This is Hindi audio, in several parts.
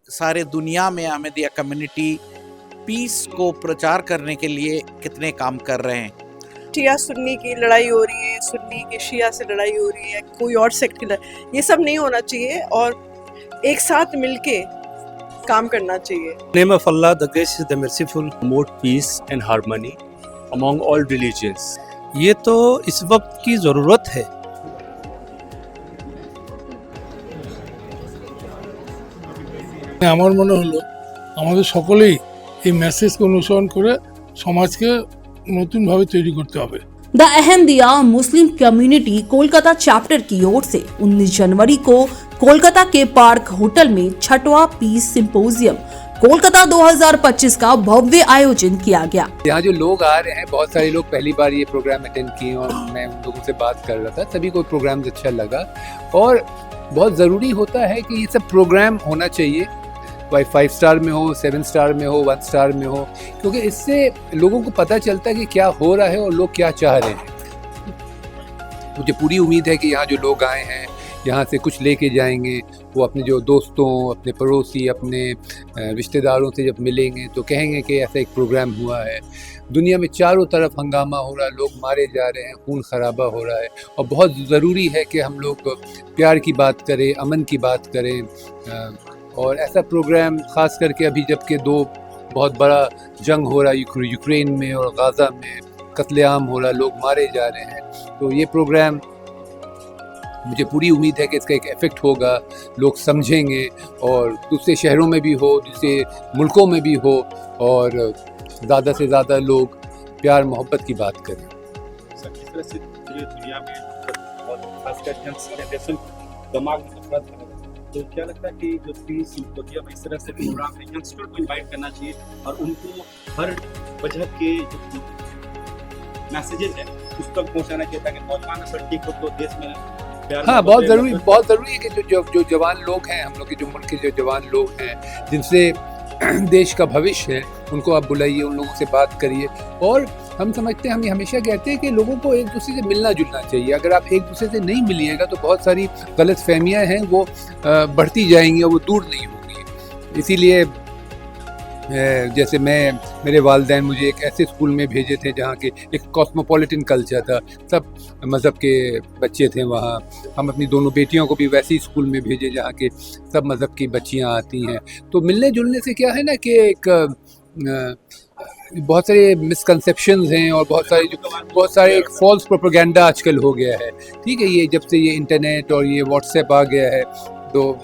सारे दुनिया में अहमदिया कम्युनिटी पीस को प्रचार करने के लिए कितने काम कर रहे हैं? शिया सुन्नी की लड़ाई हो रही है, सुन्नी की शिया से लड़ाई हो रही है, कोई और सेक्ट की लड़ाई, ये सब नहीं होना चाहिए और एक साथ मिलके काम करना चाहिए। Name of Allah, the gracious, the merciful, promote peace and harmony among all religions. ये तो इस वक्त की ज़रूरत है। আমার মনে হলো আমাদের সকলেই এই মেসেজকে অনুসরণ করে সমাজকে নতুনভাবে তৈরি করতে হবে। The Ahmadiyya Muslim community Kolkata chapter की ओर से 19 जनवरी को कोलकाता के पार्क होटल में छठवां पीस सिंपोजियम कोलकाता 2025 का भव्य आयोजन किया गया। यहाँ जो लोग आ रहे हैं, बहुत सारे लोग पहली बार ये प्रोग्राम अटेंड किए और मैं उन लोगों से बात कर रहा था, सभी को प्रोग्राम अच्छा लगा और बहुत ज़रूरी होता है कि ये सब प्रोग्राम होना चाहिए, भाई 5 स्टार में हो, 7 स्टार में हो, 1 स्टार में हो, क्योंकि इससे लोगों को पता चलता है कि क्या हो रहा है और लोग क्या चाह रहे हैं। मुझे पूरी उम्मीद है कि यहाँ जो लोग आए हैं यहाँ से कुछ लेके जाएंगे, वो अपने जो दोस्तों, अपने पड़ोसी, अपने रिश्तेदारों से जब मिलेंगे तो कहेंगे कि ऐसा एक प्रोग्राम हुआ है। दुनिया में चारों तरफ हंगामा हो रहा है, लोग मारे जा रहे हैं, खून खराबा हो रहा है और बहुत ज़रूरी है कि हम लोग प्यार की बात करें, अमन की बात करें और ऐसा प्रोग्राम ख़ास करके अभी जबकि दो बहुत बड़ा जंग हो रहा है यूक्रेन में और गाज़ा में, कत्लेआम हो रहा है, लोग मारे जा रहे हैं, तो ये प्रोग्राम मुझे पूरी उम्मीद है कि इसका एक इफ़ेक्ट होगा, लोग समझेंगे और दूसरे शहरों में भी हो, दूसरे मुल्कों में भी हो और ज़्यादा से ज़्यादा लोग प्यार मोहब्बत की बात करें। सर, किस तरह से पूरी दुनिया में और खासकर जनरेशन दिमाग में नफरत है, तो क्या लगता है कि जो पीस सिंपोजियम इस तरह से प्रोग्राम है, यंगस्टर को इनवाइट करना चाहिए और उनको हर वजह के जो मैसेजेस हैं उस तक पहुंचाना चाहिए ताकि नौजवान असल ठीक हो तो देश में प्यार। हाँ, बहुत ज़रूरी है कि जो जवान लोग हैं, हम लोग के जो मुल्क के जो जवान लोग हैं जिनसे देश का भविष्य है, उनको आप बुलाइए, उन लोगों से बात करिए और हम समझते हैं, हम ये हमेशा कहते हैं कि लोगों को एक दूसरे से मिलना जुलना चाहिए। अगर आप एक दूसरे से नहीं मिलिएगा तो बहुत सारी गलत फहमियाँ हैं वो बढ़ती जाएंगी और वो दूर नहीं होंगी। इसीलिए जैसे मेरे वालिदैन मुझे एक ऐसे स्कूल में भेजे थे जहाँ के एक कॉस्मोपॉलिटन कल्चर था, सब मज़हब के बच्चे थे वहाँ। हम अपनी दोनों बेटियों को भी वैसे ही स्कूल में भेजे जहाँ के सब मज़हब की बच्चियाँ आती हैं। तो मिलने जुलने से क्या है ना कि एक बहुत सारे मिसकंसेप्शंस हैं और बहुत सारे एक फॉल्स प्रोपेगेंडा आजकल हो गया है। ठीक है, ये जब से ये इंटरनेट और ये व्हाट्सएप आ गया है तो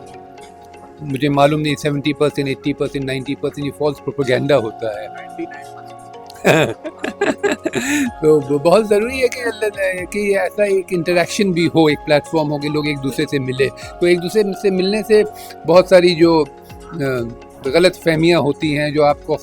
मुझे मालूम नहीं 70%, 80%, 90% ये फॉल्स प्रोपेगेंडा होता है। तो बहुत ज़रूरी है कि ऐसा एक इंटरेक्शन भी हो, एक प्लेटफॉर्म हो कि लोग एक दूसरे से मिले, तो एक दूसरे से मिलने से बहुत सारी जो गलत फहमियाँ होती हैं, जो आपको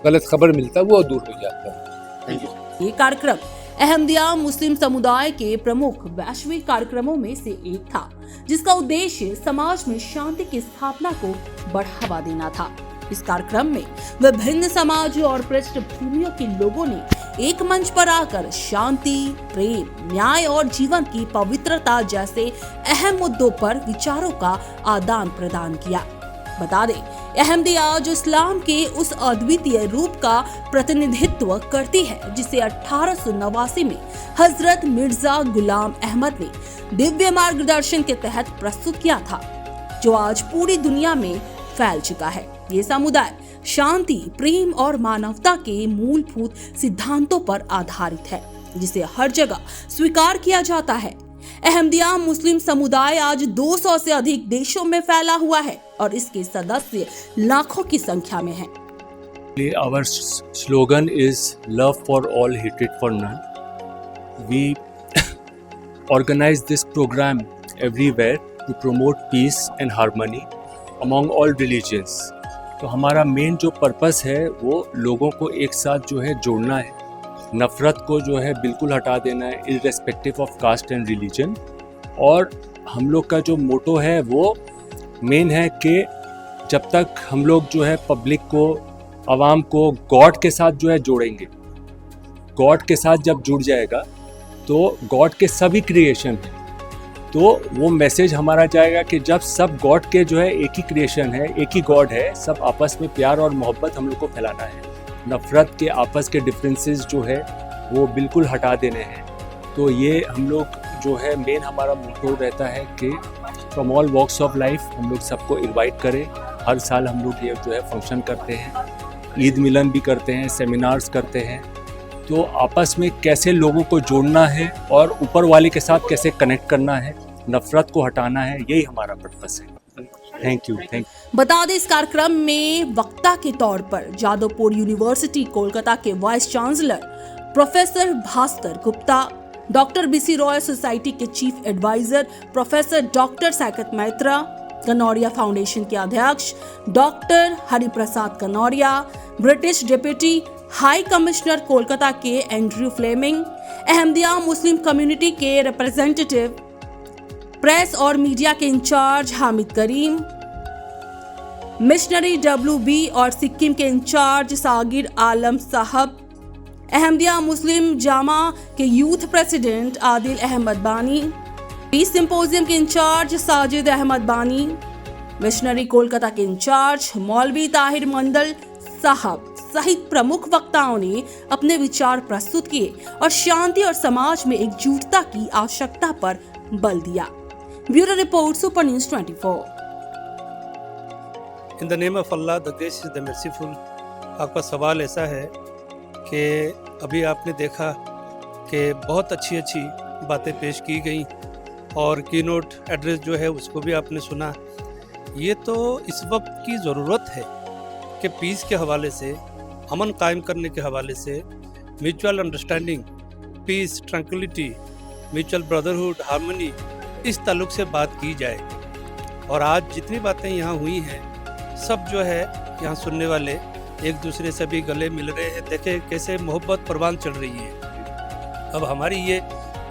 गलत खबर मिलता है, वो दूर हो जाता है। ये कार्यक्रम अहमदिया मुस्लिम समुदाय के प्रमुख वैश्विक कार्यक्रमों में से एक था, जिसका उद्देश्य समाज में शांति की स्थापना को बढ़ावा देना था। इस कार्यक्रम में विभिन्न समाज और पृष्ठभूमियों के लोगों ने एक मंच पर आकर शांति, प्रेम, न्याय और जीवन की पवित्रता जैसे अहम मुद्दों पर विचारों का आदान प्रदान किया। बता दें, अहमदिया जो इस्लाम के उस अद्वितीय रूप का प्रतिनिधित्व करती है जिसे 1889 में हजरत मिर्जा गुलाम अहमद ने दिव्य मार्गदर्शन के तहत प्रस्तुत किया था, जो आज पूरी दुनिया में फैल चुका है। ये समुदाय शांति, प्रेम और मानवता के मूलभूत सिद्धांतों पर आधारित है, जिसे हर जगह स्वीकार किया जाता है। अहमदिया मुस्लिम समुदाय आज 200 से अधिक देशों में फैला हुआ है और इसके सदस्य लाखों की संख्या में हैं। Our slogan is love for all, hatred for none. We organize this program everywhere to promote peace and harmony among all religions. तो हमारा मेन जो पर्पस है वो लोगों को एक साथ जो है जोड़ना है, नफ़रत को जो है बिल्कुल हटा देना है, irrespective of caste and religion. और हम लोग का जो मोटो है वो मेन है कि जब तक हम लोग जो है पब्लिक को, आवाम को गॉड के साथ जो है जोड़ेंगे, गॉड के साथ जब जुड़ जाएगा तो गॉड के सभी क्रिएशन हैं, तो वो मैसेज हमारा जाएगा कि जब सब गॉड के जो है एक ही क्रिएशन है, एक ही गॉड है, सब आपस में प्यार और मोहब्बत हम लोग को फैलाना है। नफ़रत के आपस के डिफरेंसेस जो है वो बिल्कुल हटा देने हैं। तो ये हम लोग जो है मेन हमारा मोटो रहता है कि from all walks of life हम लोग सबको इनवाइट करें। हर साल हम लोग ये जो है फंक्शन करते हैं, ईद मिलन भी करते हैं, सेमिनार्स करते हैं। तो आपस में कैसे लोगों को जोड़ना है और ऊपर वाले के साथ कैसे कनेक्ट करना है, नफ़रत को हटाना है, यही हमारा पर्पस है। Thank you. बता दें इस कार्यक्रम में वक्ता के तौर पर जादवपुर यूनिवर्सिटी कोलकाता के vice chancellor professor Bhaskar Gupta, doctor BC Roy society के chief adviser professor doctor Saket Maitra, Kanoria foundation के अध्यक्ष doctor Hariprasad Kanoria, British deputy high commissioner Kolkata के Andrew Fleming, Ahmadiyya Muslim community के रिप्रेजेंटेटिव, प्रेस और मीडिया के incharge Hamid Karim, missionary WB और सिक्किम के इंचार्ज सागिर आलम साहब, अहमदिया मुस्लिम जामा के यूथ प्रेसिडेंट आदिल अहमद बानी, पीस सिंपोजियम के इंचार्ज साजिद अहमद बानी, मिशनरी कोलकाता के इंचार्ज मौलवी ताहिर मंडल साहब सहित प्रमुख वक्ताओं ने अपने विचार प्रस्तुत किए और शांति और समाज में एकजुटता की आवश्यकता पर बल दिया। Bureau report, super news 24। In the name of Allah the gracious the merciful. आपका सवाल ऐसा है कि अभी आपने देखा कि बहुत अच्छी अच्छी बातें पेश की गई और कीनोट एड्रेस जो है उसको भी आपने सुना। ये तो इस वक्त की ज़रूरत है कि पीस के हवाले से, अमन कायम करने के हवाले से, mutual understanding, peace, tranquility, mutual brotherhood, harmony, इस ताल्लुक से बात की जाए। और आज जितनी बातें यहाँ हुई हैं सब जो है यहाँ सुनने वाले एक दूसरे से भी गले मिल रहे हैं। देखें कैसे मोहब्बत परवान चढ़ रही है। अब हमारी ये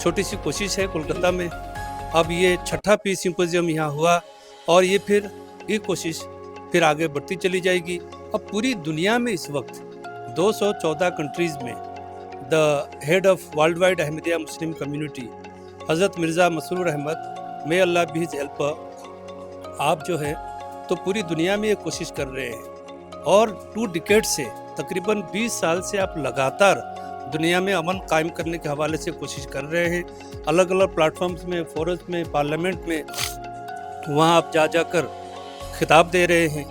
छोटी सी कोशिश है कोलकाता में, अब ये छठा पीस सिंपोजियम यहाँ हुआ और ये कोशिश फिर आगे बढ़ती चली जाएगी। अब पूरी दुनिया में इस वक्त 214 कंट्रीज़ में the head of world wide Ahmadiyya Muslim community हज़रत मिर्ज़ा मसरूर अहमद, मे अल्लाह बी हिज हेल्पर, आप जो है तो पूरी दुनिया में ये कोशिश कर रहे हैं और 2 डिकेड से तकरीबन 20 साल से आप लगातार दुनिया में अमन कायम करने के हवाले से कोशिश कर रहे हैं। अलग अलग प्लेटफॉर्म्स में, फोरम्स में, पार्लियामेंट में, वहाँ आप जाकर खिताब दे रहे हैं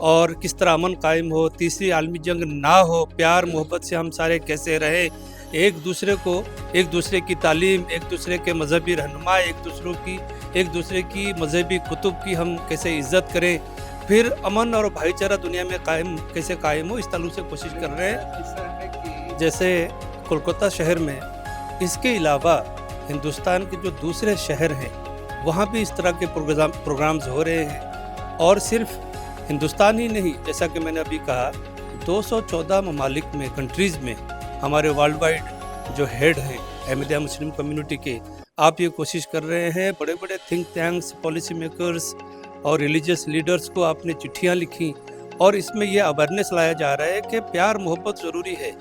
और किस तरह अमन कायम हो, तीसरी आलमी जंग ना हो, प्यार मोहब्बत से हम सारे कैसे रहे, एक दूसरे की तालीम, एक दूसरे के मजहबी रहनुमा, एक दूसरे की मजहबी कुतुब की हम कैसे इज्जत करें, फिर अमन और भाईचारा दुनिया में कैसे कायम हो, इस ताल्लुक से कोशिश कर रहे हैं। जैसे कोलकाता शहर में, इसके अलावा हिंदुस्तान के जो दूसरे शहर हैं वहाँ भी इस तरह के प्रोग्राम्स हो रहे हैं। और सिर्फ हिंदुस्तान ही नहीं, जैसा कि मैंने अभी कहा 214 ममालिक में, कंट्रीज़ में हमारे वर्ल्ड वाइड जो हेड हैं अहमदिया मुस्लिम कम्युनिटी के, आप ये कोशिश कर रहे हैं। बड़े बड़े थिंक टैंक्स, पॉलिसी मेकर्स और रिलीजियस लीडर्स को आपने चिट्ठियाँ लिखी और इसमें यह अवेयरनेस लाया जा रहा है कि प्यार मोहब्बत ज़रूरी है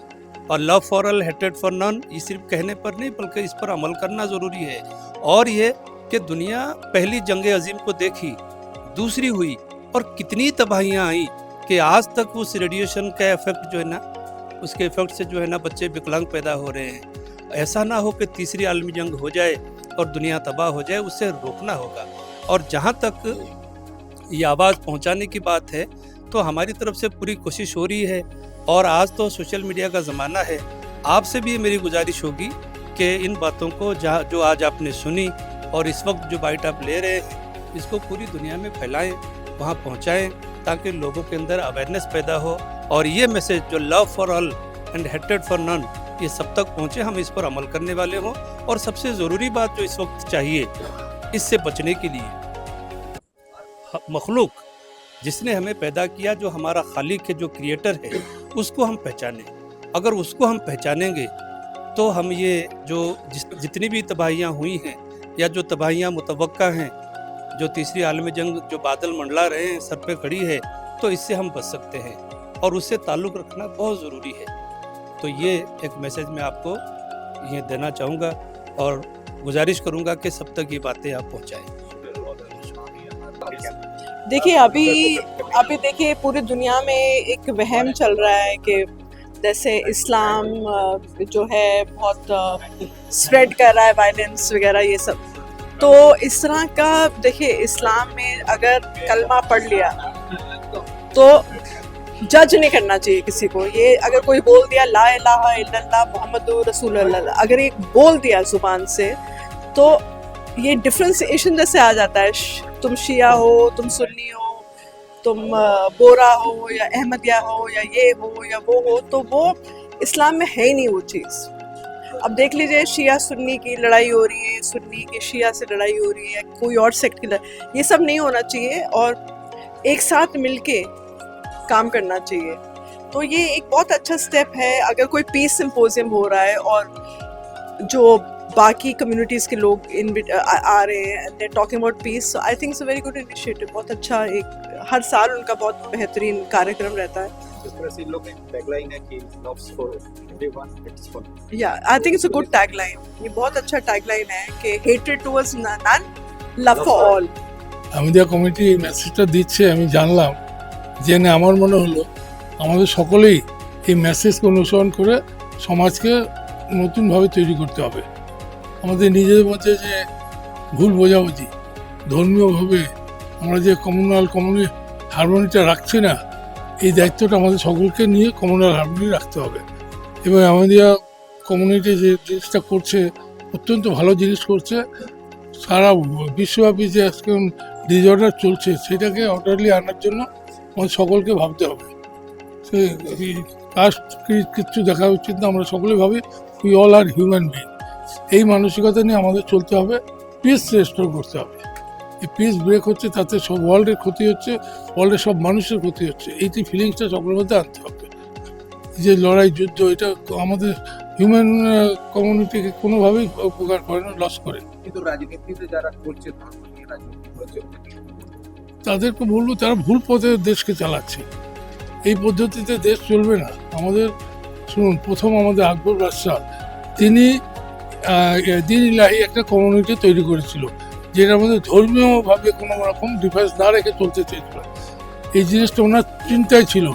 और love for all, hatred for none, ये सिर्फ कहने पर नहीं बल्कि इस पर अमल करना ज़रूरी है। और ये कि दुनिया पहली जंग अजीम को देखी, दूसरी हुई और कितनी तबाहियाँ आई कि आज तक उस रेडिएशन का इफेक्ट जो है ना, उसके इफेक्ट से जो है ना बच्चे विकलांग पैदा हो रहे हैं। ऐसा ना हो कि तीसरी आलमी जंग हो जाए और दुनिया तबाह हो जाए, उससे रोकना होगा। और जहाँ तक ये आवाज़ पहुँचाने की बात है तो हमारी तरफ से पूरी कोशिश हो रही है। और आज तो सोशल मीडिया का ज़माना है, आपसे भी मेरी गुजारिश होगी कि इन बातों को जो आज आपने सुनी और इस वक्त जो बाइट आप ले रहे हैं, इसको पूरी दुनिया में फैलाएं, वहाँ पहुँचाएं, ताकि लोगों के अंदर अवेयरनेस पैदा हो और ये मैसेज जो love for all and hatred for none, ये सब तक पहुँचे, हम इस पर अमल करने वाले हों। और सबसे ज़रूरी बात जो इस वक्त चाहिए इससे बचने के लिए, मखलूक जिसने हमें पैदा किया, जो हमारा खालिक है, जो क्रिएटर है, उसको हम पहचानें। अगर उसको हम पहचानेंगे तो हम ये जो जितनी भी तबाहियाँ हुई हैं या जो तबाहियाँ मुतवक्का हैं, जो तीसरी आलमी जंग जो बादल मंडला रहे हैं सर पे खड़ी है, तो इससे हम बच सकते हैं और उससे ताल्लुक़ रखना बहुत ज़रूरी है। तो ये एक मैसेज मैं आपको ये देना चाहूँगा और गुजारिश करूँगा कि सब तक ये बातें आप पहुँचाएँ। देखिए अभी देखिए पूरी दुनिया में एक वहम चल रहा है कि जैसे इस्लाम जो है बहुत स्प्रेड कर रहा है वायलेंस वगैरह ये सब। तो इस तरह का देखिए इस्लाम में अगर कलमा पढ़ लिया तो जज नहीं करना चाहिए किसी को। ये अगर कोई बोल दिया ला इलाहा इल्लल्लाह मुहम्मदुर रसूलुल्लाह, अगर एक बोल दिया जुबान से तो ये डिफ्रेंसिएशन जैसे आ जाता है, तुम शिया हो, तुम सुन्नी हो, तुम बोरा हो या अहमदिया हो या ये हो या वो हो, तो वो इस्लाम में है ही नहीं वो चीज़। अब देख लीजिए शिया सुन्नी की लड़ाई हो रही है, सुन्नी की शिया से लड़ाई हो रही है, कोई और सेक्ट की लड़ाई, ये सब नहीं होना चाहिए और एक साथ मिलके काम करना चाहिए। तो ये एक बहुत अच्छा स्टेप है। अगर कोई पीस सिंपोजियम हो रहा है और जो बाकी कम्युनिटीज़ के लोग आ रहे हैं, they talking about piece, so I think it's a very good initiative. बहुत अच्छा, एक हर साल उनका बहुत बेहतरीन कार्यक्रम रहता है। जिस तरह से इन लोग का टैगलाइन है कि loves for everyone, it's for, या I think it's a good tagline. ये बहुत अच्छा टैगलाइन है कि hatred towards none, love for all. Ahmadiyya committee এই মেসেজটা দিচ্ছে, আমি জানলাম, জেনে আমার মনে হলো আমাদের সকলেই এই মেসেজকে অনুসরণ করে সমাজকে নতুনভাবে তৈরি করতে হবে। আমাদের নিজেদের মধ্যে যে ভুল বোঝাবুঝি, ধর্মীয়ভাবে আমরা যে কমিউনাল হারমোনিটা রাখছি না, এই দায়িত্বটা আমাদের সকলকে নিয়ে কমিউনাল হারমোনি রাখতে হবে। এবং আমাদের কমিউনিটি যে জিনিসটা করছে অত্যন্ত ভালো জিনিস করছে। সারা বিশ্বব্যাপী যে আজকে ডিসঅর্ডার চলছে সেটাকে অর্ডারলি আনার জন্য আমাদের সকলকে ভাবতে হবে। সেই কাস্ট কিচ্ছু দেখা উচিত না, আমরা সকলে ভাবি we all are human being. এই মানসিকতা নিয়ে আমাদের চলতে হবে, পিস রেস্টোর করতে হবে। এই পিস ব্রেক হচ্ছে, তাতে সব ওয়ার্ল্ডের ক্ষতি হচ্ছে, ওয়ার্ল্ডের সব মানুষের ক্ষতি হচ্ছে। এইটি ফিলিংসটা সকলের মধ্যে আনতে হবে। যে লড়াই যুদ্ধ, এটা আমাদের হিউম্যান কমিউনিটিকে কোনোভাবেই উপকার করে না, লস করে। কিন্তু রাজনীতিতে যারা করছে, ধর্ম নিয়ে রাজনীতি করছে, তাদেরকে বলবো তারা ভুল পথে দেশকে চালাচ্ছে। এই পদ্ধতিতে দেশ চলবে না। আমাদের শুনুন, প্রথম আমাদের আকবর বাদশাহ তিনি দিন ইলাহি একটা কমিউনিটি তৈরি করেছিল, যেটার মধ্যে ধর্মীয়ভাবে কোনো রকম ডিফারেন্স না রেখে চলতে চেয়েছিল। এই জিনিসটা ওনার চিন্তায় ছিল।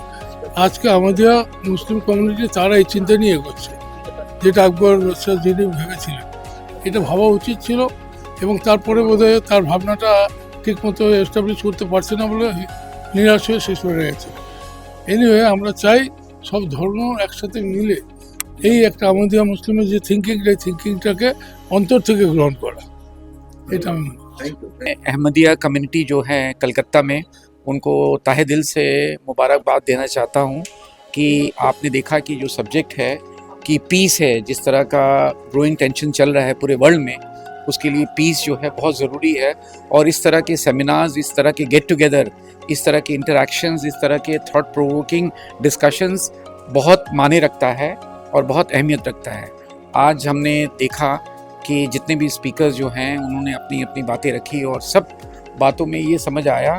আজকে আমাদের মুসলিম কমিউনিটি তারা এই চিন্তা নিয়ে এগোচ্ছে, যেটা আকবর বাদশাহ যিনি ভেবেছিলেন। এটা ভাবা উচিত ছিল, এবং তারপরে বোধহয় তার ভাবনাটা ঠিকমতো এস্টাবলিশ করতে পারছে না বলে নিরাশ হয়ে শেষ হয়ে গেছে। এনিওয়ে, আমরা চাই সব ধর্ম একসাথে মিলে এই একটা আমাদের মুসলিমের যে থিঙ্কিংটাকে অন্তর থেকে গ্রহণ করা, এটা আমি अहमदिया कम्युनिटी जो है कलकत्ता में, उनको ताहे दिल से मुबारकबाद देना चाहता हूँ कि आपने देखा कि जो सब्जेक्ट है कि पीस है, जिस तरह का ग्रोइंग टेंशन चल रहा है पूरे वर्ल्ड में, उसके लिए पीस जो है बहुत ज़रूरी है। और इस तरह के सेमिनार्स, इस तरह के गेट टुगेदर, इस तरह के इंटरेक्शंस, इस तरह के थॉट प्रोवोकिंग डिस्कशंस बहुत माने रखता है और बहुत अहमियत रखता है। आज हमने देखा कि जितने भी स्पीकर्स जो हैं उन्होंने अपनी अपनी बातें रखी, और सब बातों में ये समझ आया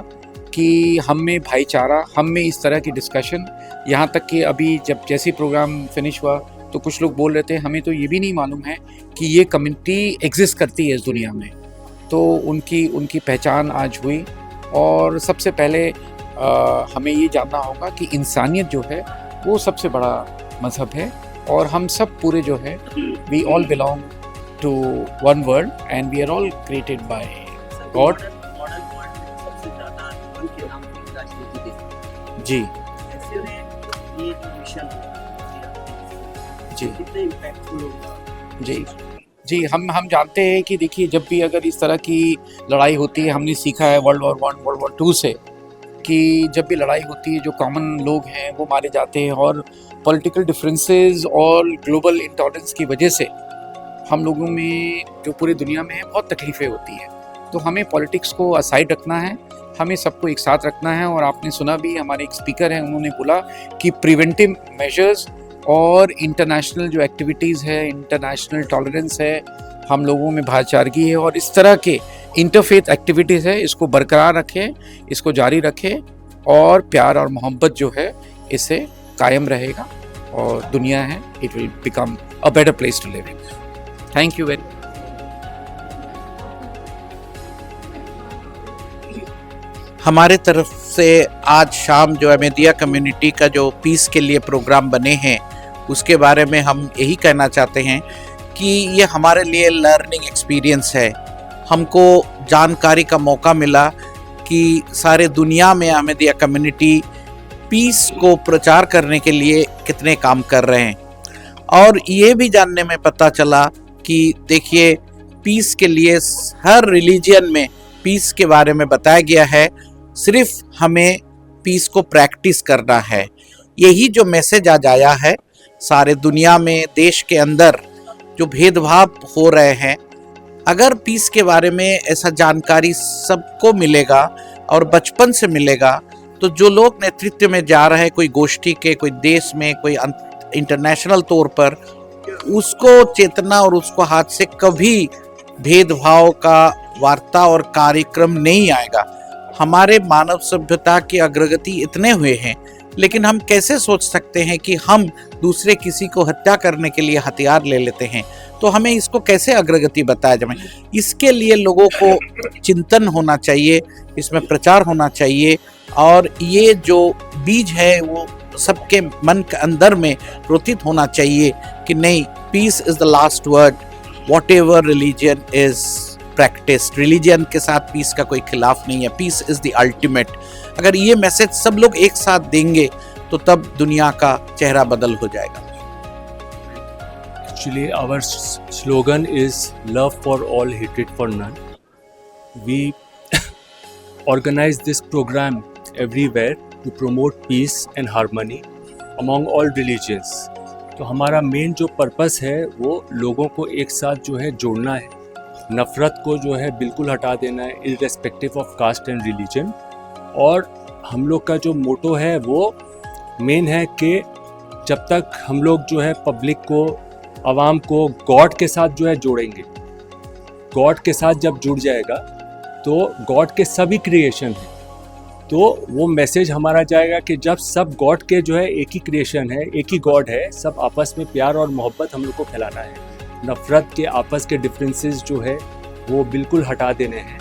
कि हम में भाईचारा, हम में इस तरह की डिस्कशन, यहाँ तक कि अभी जब जैसे प्रोग्राम फिनिश हुआ तो कुछ लोग बोल रहे थे हमें तो ये भी नहीं मालूम है कि ये कम्युनिटी एग्जिस्ट करती है इस दुनिया में। तो उनकी पहचान आज हुई। और सबसे पहले हमें ये जानना होगा कि इंसानियत जो है वो सबसे बड़ा मज़हब है, और हम सब पूरे जो है we all belong to one world and we are all created by God. जी जी जी हम जानते हैं कि देखिए, जब भी अगर इस तरह की लड़ाई होती है, हमने सीखा है वर्ल्ड वॉर 1, वर्ल्ड वॉर 2 से, कि जब भी लड़ाई होती है जो कॉमन लोग हैं वो मारे जाते हैं, और पॉलिटिकल डिफरेंसेस और ग्लोबल इंटॉलरेंस की वजह से हम लोगों में जो पूरी दुनिया में है बहुत तकलीफ़ें होती हैं। तो हमें पॉलिटिक्स को असाइड रखना है, हमें सबको एक साथ रखना है। और आपने सुना भी, हमारे एक स्पीकर हैं, उन्होंने बोला कि प्रिवेंटिव मेजर्स और इंटरनेशनल जो एक्टिविटीज़ है, इंटरनेशनल टॉलरेंस है, हम लोगों में भाईचारगी है, और इस तरह के इंटरफेथ एक्टिविटीज़ है, इसको बरकरार रखें, इसको जारी रखें, और प्यार और मोहब्बत जो है इससे कायम रहेगा, और दुनिया है, it will become a better place to live in. Thank you very much. हमारे तरफ से आज शाम जो अहमदिया कम्युनिटी का जो पीस के लिए प्रोग्राम बने हैं उसके बारे में हम यही कहना चाहते हैं कि ये हमारे लिए लर्निंग एक्सपीरियंस है। हमको जानकारी का मौका मिला कि सारे दुनिया में अहमदिया कम्युनिटी पीस को प्रचार करने के लिए कितने काम कर रहे हैं, और ये भी जानने में पता चला कि देखिए पीस के लिए हर रिलीजन में पीस के बारे में बताया गया है, सिर्फ हमें पीस को प्रैक्टिस करना है। यही जो मैसेज आज आया है सारे दुनिया में, देश के अंदर जो भेदभाव हो रहे हैं, अगर पीस के बारे में ऐसा जानकारी सबको मिलेगा और बचपन से मिलेगा, तो जो लोग नेतृत्व में जा रहे हैं, कोई गोष्ठी के, कोई देश में, कोई इंटरनेशनल तौर पर, उसको चेतना और उसको हाथ से कभी भेदभाव का वार्ता और कार्यक्रम नहीं आएगा। हमारे मानव सभ्यता की अग्रगति इतने हुए हैं, लेकिन हम कैसे सोच सकते हैं कि हम दूसरे किसी को हत्या करने के लिए हथियार ले लेते हैं, तो हमें इसको कैसे अग्रगति बताया जाए। इसके लिए लोगों को चिंतन होना चाहिए, इसमें प्रचार होना चाहिए, और ये जो बीज है वो सबके मन के अंदर में रोतित होना चाहिए कि नहीं, peace is the last word, whatever religion is practice. Religion के साथ पीस का कोई खिलाफ नहीं है, पीस इज़ द अल्टीमेट। अगर ये मैसेज सब लोग एक साथ देंगे तो तब दुनिया का चेहरा बदल हो जाएगा। Actually, our slogan is love for all, hatred for none. We organize this program everywhere to promote peace and harmony among all religions. तो हमारा मेन जो पर्पस है वो लोगों को एक साथ जो है जोड़ना है, नफ़रत को जो है बिल्कुल हटा देना है, irrespective of caste and religion. और हम लोग का जो मोटो है वो मेन है कि जब तक हम लोग जो है पब्लिक को, आवाम को गॉड के साथ जो है जोड़ेंगे, गॉड के साथ जब जुड़ जाएगा तो गॉड के सभी क्रिएशन हैं, तो वो मैसेज हमारा जाएगा कि जब सब गॉड के जो है एक ही क्रिएशन है, एक ही गॉड है, सब आपस में प्यार और मोहब्बत हम लोग को फैलाना है। नफ़रत के, आपस के डिफरेंसेस जो है वो बिल्कुल हटा देने हैं।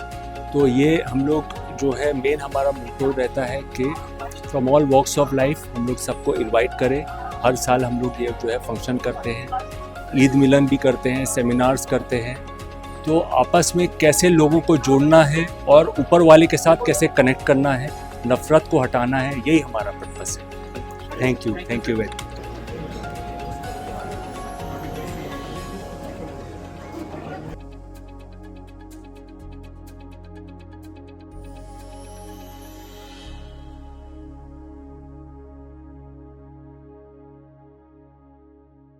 तो ये हम लोग जो है मेन हमारा मोटो रहता है कि from all walks of life हम लोग सबको इनवाइट करें। हर साल हम लोग ये जो है फंक्शन करते हैं, ईद मिलन भी करते हैं, सेमिनार्स करते हैं। तो आपस में कैसे लोगों को जोड़ना है और ऊपर वाले के साथ कैसे कनेक्ट करना है, नफ़रत को हटाना है, यही हमारा पर्पस है। Thank you very much.